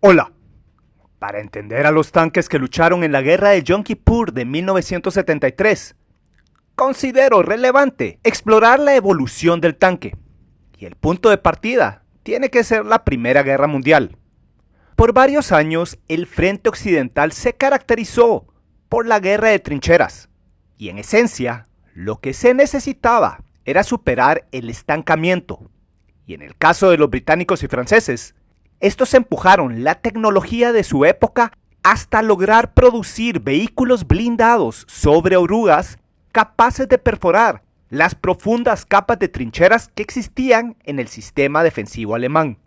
Hola. Para entender a los tanques que lucharon en la guerra de Yom Kippur de 1973, considero relevante explorar la evolución del tanque. Y el punto de partida tiene que ser la Primera Guerra Mundial. Por varios años, el frente occidental se caracterizó por la guerra de trincheras. Y en esencia, lo que se necesitaba era superar el estancamiento. Y en el caso de los británicos y franceses, estos empujaron la tecnología de su época hasta lograr producir vehículos blindados sobre orugas capaces de perforar las profundas capas de trincheras que existían en el sistema defensivo alemán.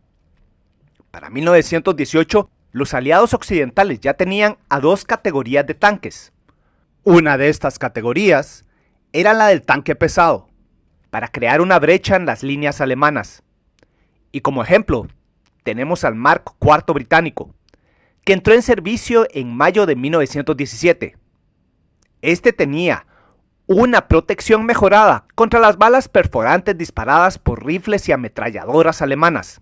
Para 1918, los aliados occidentales ya tenían a dos categorías de tanques. Una de estas categorías era la del tanque pesado, para crear una brecha en las líneas alemanas. Y como ejemplo, tenemos al Mark IV británico, que entró en servicio en mayo de 1917. Este tenía una protección mejorada contra las balas perforantes disparadas por rifles y ametralladoras alemanas.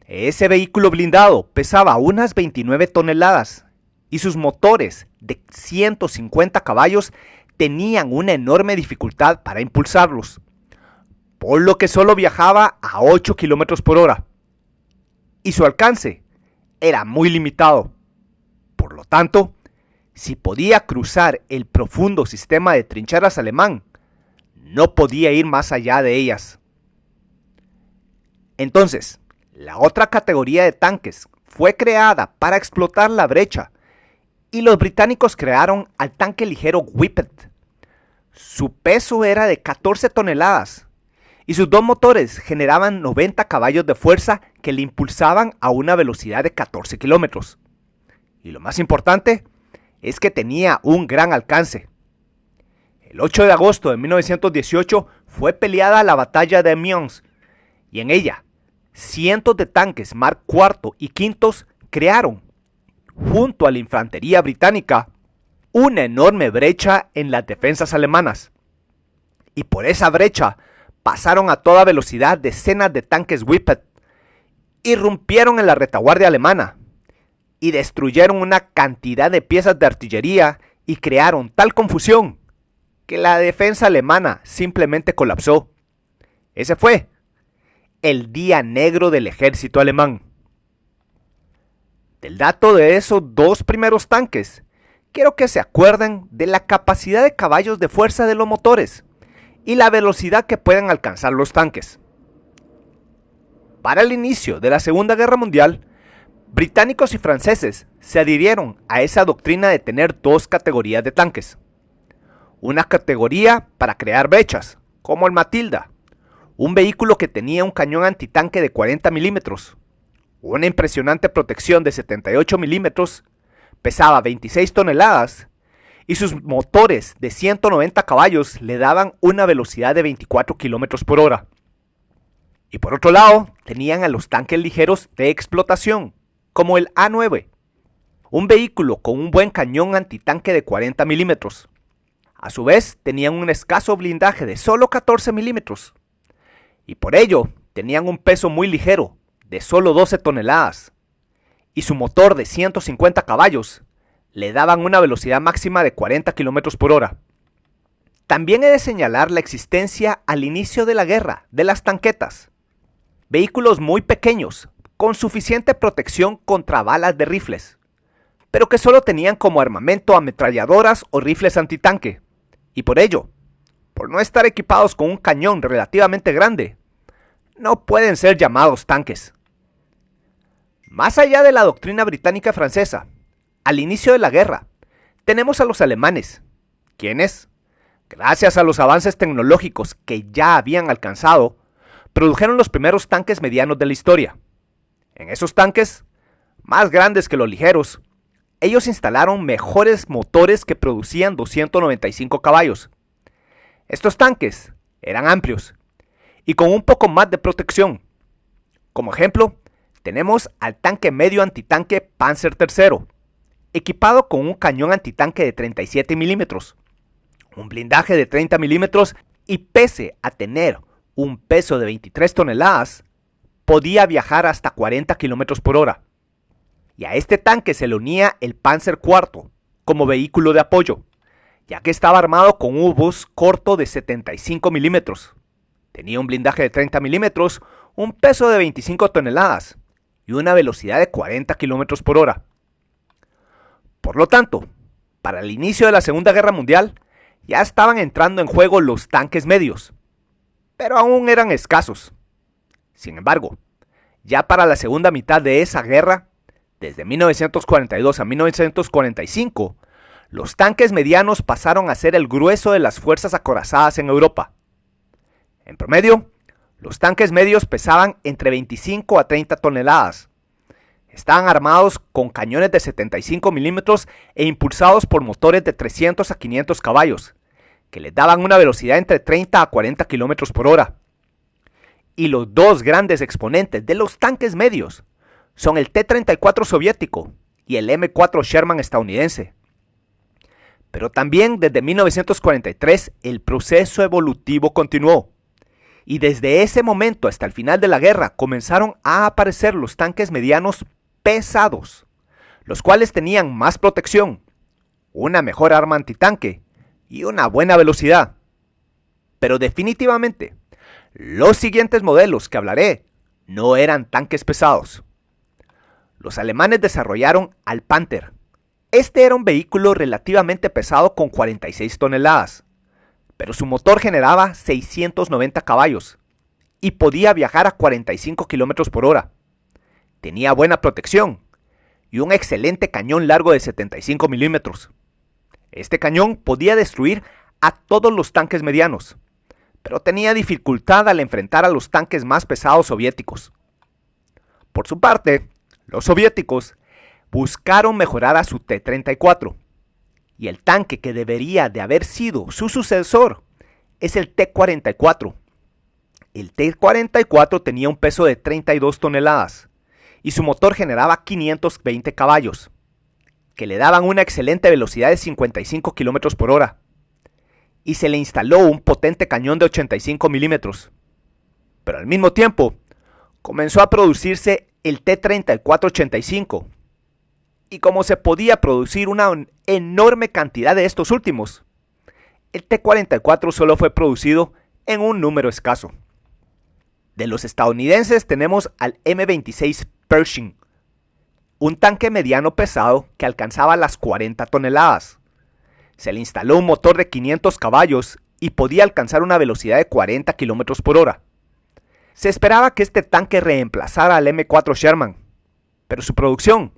Ese vehículo blindado pesaba unas 29 toneladas y sus motores de 150 caballos tenían una enorme dificultad para impulsarlos, por lo que solo viajaba a 8 km por hora. Y su alcance era muy limitado. Por lo tanto, si podía cruzar el profundo sistema de trincheras alemán, no podía ir más allá de ellas. Entonces, la otra categoría de tanques fue creada para explotar la brecha, y los británicos crearon al tanque ligero Whippet. Su peso era de 14 toneladas. Y sus dos motores generaban 90 caballos de fuerza que le impulsaban a una velocidad de 14 kilómetros. Y lo más importante es que tenía un gran alcance. El 8 de agosto de 1918 fue peleada la batalla de Amiens, y en ella cientos de tanques Mark IV y V crearon, junto a la infantería británica, una enorme brecha en las defensas alemanas. Y por esa brecha pasaron a toda velocidad decenas de tanques Whippet, irrumpieron en la retaguardia alemana y destruyeron una cantidad de piezas de artillería y crearon tal confusión que la defensa alemana simplemente colapsó. Ese fue el día negro del ejército alemán. Del dato de esos dos primeros tanques, quiero que se acuerden de la capacidad de caballos de fuerza de los motores y la velocidad que pueden alcanzar los tanques. Para el inicio de la Segunda Guerra Mundial, británicos y franceses se adhirieron a esa doctrina de tener dos categorías de tanques. Una categoría para crear brechas, como el Matilda, un vehículo que tenía un cañón antitanque de 40 milímetros, una impresionante protección de 78 milímetros, pesaba 26 toneladas, y sus motores de 190 caballos le daban una velocidad de 24 km por hora. Y por otro lado, tenían a los tanques ligeros de explotación, como el A9, un vehículo con un buen cañón antitanque de 40 milímetros. A su vez, tenían un escaso blindaje de solo 14 milímetros. Y por ello, tenían un peso muy ligero, de solo 12 toneladas. Y su motor de 150 caballos le daban una velocidad máxima de 40 km por hora. También he de señalar la existencia al inicio de la guerra de las tanquetas, vehículos muy pequeños, con suficiente protección contra balas de rifles, pero que solo tenían como armamento ametralladoras o rifles antitanque, y por ello, por no estar equipados con un cañón relativamente grande, no pueden ser llamados tanques. Más allá de la doctrina británica y francesa, al inicio de la guerra, tenemos a los alemanes, quienes, gracias a los avances tecnológicos que ya habían alcanzado, produjeron los primeros tanques medianos de la historia. En esos tanques, más grandes que los ligeros, ellos instalaron mejores motores que producían 295 caballos. Estos tanques eran amplios y con un poco más de protección. Como ejemplo, tenemos al tanque medio antitanque Panzer III, equipado con un cañón antitanque de 37 milímetros, un blindaje de 30 milímetros y pese a tener un peso de 23 toneladas, podía viajar hasta 40 km por hora. y a este tanque se le unía el Panzer IV como vehículo de apoyo, ya que estaba armado con un obús corto de 75 milímetros. Tenía un blindaje de 30 milímetros, un peso de 25 toneladas y una velocidad de 40 kilómetros por hora. Por lo tanto, para el inicio de la Segunda Guerra Mundial, ya estaban entrando en juego los tanques medios, pero aún eran escasos. Sin embargo, ya para la segunda mitad de esa guerra, desde 1942 a 1945, los tanques medianos pasaron a ser el grueso de las fuerzas acorazadas en Europa. En promedio, los tanques medios pesaban entre 25 a 30 toneladas. Estaban armados con cañones de 75 milímetros e impulsados por motores de 300 a 500 caballos, que les daban una velocidad entre 30 a 40 kilómetros por hora. Y los dos grandes exponentes de los tanques medios son el T-34 soviético y el M4 Sherman estadounidense. Pero también desde 1943 el proceso evolutivo continuó. Y desde ese momento hasta el final de la guerra comenzaron a aparecer los tanques medianos pesados, los cuales tenían más protección, una mejor arma antitanque y una buena velocidad. Pero definitivamente, los siguientes modelos que hablaré no eran tanques pesados. Los alemanes desarrollaron al Panther. Este era un vehículo relativamente pesado con 46 toneladas, pero su motor generaba 690 caballos y podía viajar a 45 kilómetros por hora. Tenía buena protección y un excelente cañón largo de 75 milímetros. Este cañón podía destruir a todos los tanques medianos, pero tenía dificultad al enfrentar a los tanques más pesados soviéticos. Por su parte, los soviéticos buscaron mejorar a su T-34, y el tanque que debería de haber sido su sucesor es el T-44. El T-44 tenía un peso de 32 toneladas y su motor generaba 520 caballos, que le daban una excelente velocidad de 55 kilómetros por hora, y se le instaló un potente cañón de 85 milímetros. Pero al mismo tiempo, comenzó a producirse el T-34-85, y como se podía producir una enorme cantidad de estos últimos, el T-44 solo fue producido en un número escaso. De los estadounidenses tenemos al M-26 Pershing, un tanque mediano pesado que alcanzaba las 40 toneladas. Se le instaló un motor de 500 caballos y podía alcanzar una velocidad de 40 kilómetros por hora. Se esperaba que este tanque reemplazara al M4 Sherman, pero su producción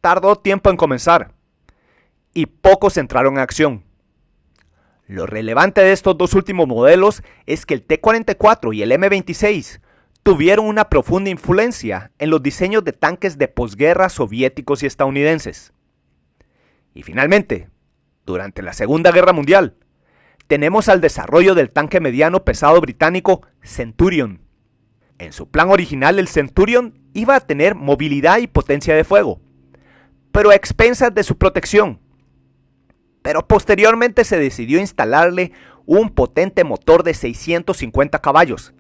tardó tiempo en comenzar y pocos entraron en acción. Lo relevante de estos dos últimos modelos es que el T-44 y el M-26 tuvieron una profunda influencia en los diseños de tanques de posguerra soviéticos y estadounidenses. Y finalmente, durante la Segunda Guerra Mundial, tenemos al desarrollo del tanque mediano pesado británico Centurion. En su plan original, el Centurion iba a tener movilidad y potencia de fuego, pero a expensas de su protección. Pero posteriormente se decidió instalarle un potente motor de 650 caballos,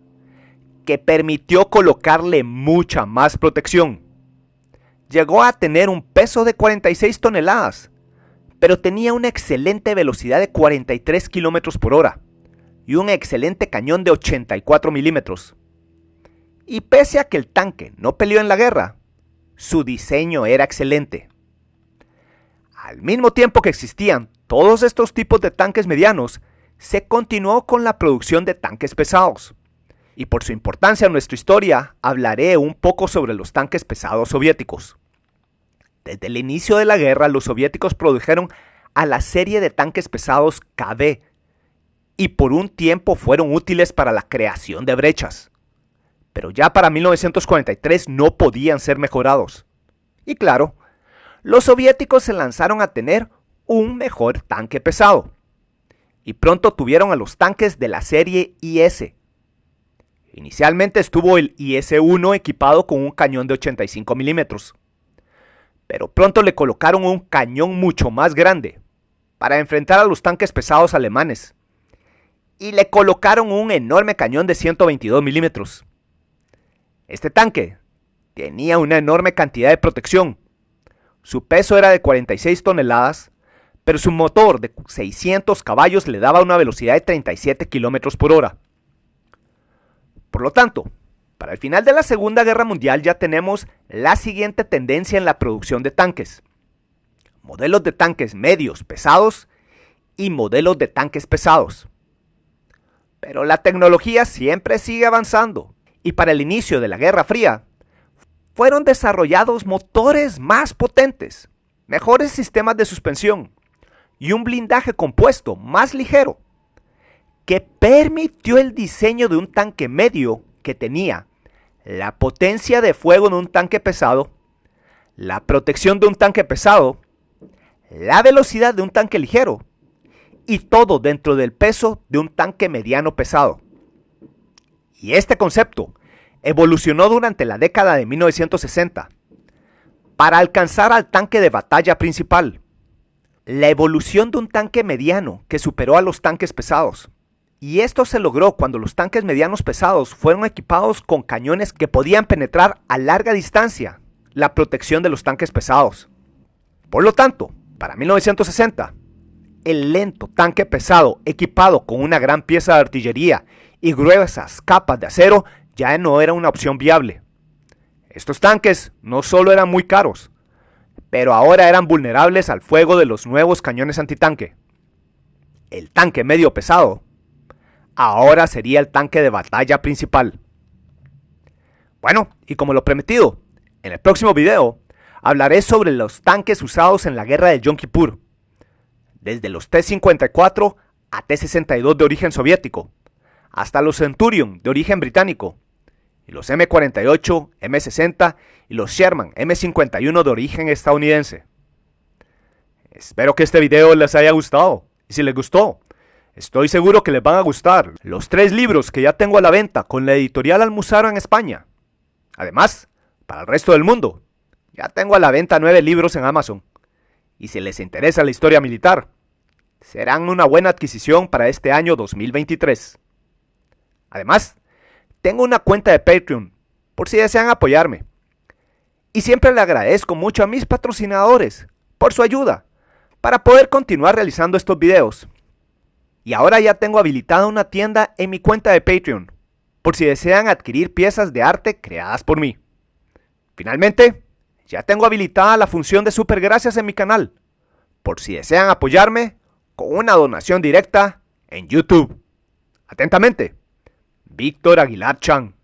que permitió colocarle mucha más protección. Llegó a tener un peso de 46 toneladas, pero tenía una excelente velocidad de 43 kilómetros por hora y un excelente cañón de 84 milímetros. Y pese a que el tanque no peleó en la guerra, su diseño era excelente. Al mismo tiempo que existían todos estos tipos de tanques medianos, se continuó con la producción de tanques pesados. Y por su importancia en nuestra historia, hablaré un poco sobre los tanques pesados soviéticos. Desde el inicio de la guerra, los soviéticos produjeron a la serie de tanques pesados KV, y por un tiempo fueron útiles para la creación de brechas. Pero ya para 1943 no podían ser mejorados. Y claro, los soviéticos se lanzaron a tener un mejor tanque pesado, y pronto tuvieron a los tanques de la serie IS. Inicialmente estuvo el IS-1 equipado con un cañón de 85 milímetros, pero pronto le colocaron un cañón mucho más grande para enfrentar a los tanques pesados alemanes, y le colocaron un enorme cañón de 122 milímetros. Este tanque tenía una enorme cantidad de protección, Su peso era de 46 toneladas, pero su motor de 600 caballos le daba una velocidad de 37 kilómetros por hora. Por lo tanto, para el final de la Segunda Guerra Mundial ya tenemos la siguiente tendencia en la producción de tanques: modelos de tanques medios pesados y modelos de tanques pesados. Pero la tecnología siempre sigue avanzando, y para el inicio de la Guerra Fría fueron desarrollados motores más potentes, mejores sistemas de suspensión y un blindaje compuesto más ligero, que permitió el diseño de un tanque medio que tenía la potencia de fuego de un tanque pesado, la protección de un tanque pesado, la velocidad de un tanque ligero, y todo dentro del peso de un tanque mediano pesado. Y este concepto evolucionó durante la década de 1960 para alcanzar al tanque de batalla principal, la evolución de un tanque mediano que superó a los tanques pesados. Y esto se logró cuando los tanques medianos pesados fueron equipados con cañones que podían penetrar a larga distancia la protección de los tanques pesados. Por lo tanto, para 1960, el lento tanque pesado equipado con una gran pieza de artillería y gruesas capas de acero ya no era una opción viable. Estos tanques no solo eran muy caros, pero ahora eran vulnerables al fuego de los nuevos cañones antitanque. El tanque medio pesado ahora sería el tanque de batalla principal. Bueno, y como lo prometido, en el próximo video hablaré sobre los tanques usados en la guerra de Yom Kippur, desde los T-54 a T-62 de origen soviético, hasta los Centurion de origen británico, y los M48, M60 y los Sherman M51 de origen estadounidense. Espero que este video les haya gustado, y si les gustó, estoy seguro que les van a gustar los 3 libros que ya tengo a la venta con la editorial Almuzara en España. Además, para el resto del mundo, ya tengo a la venta 9 libros en Amazon, y si les interesa la historia militar, serán una buena adquisición para este año 2023. Además, tengo una cuenta de Patreon, por si desean apoyarme. Y siempre le agradezco mucho a mis patrocinadores por su ayuda para poder continuar realizando estos videos. Y ahora ya tengo habilitada una tienda en mi cuenta de Patreon, por si desean adquirir piezas de arte creadas por mí. Finalmente, ya tengo habilitada la función de super gracias en mi canal, por si desean apoyarme con una donación directa en YouTube. Atentamente, Víctor Aguilar Chan.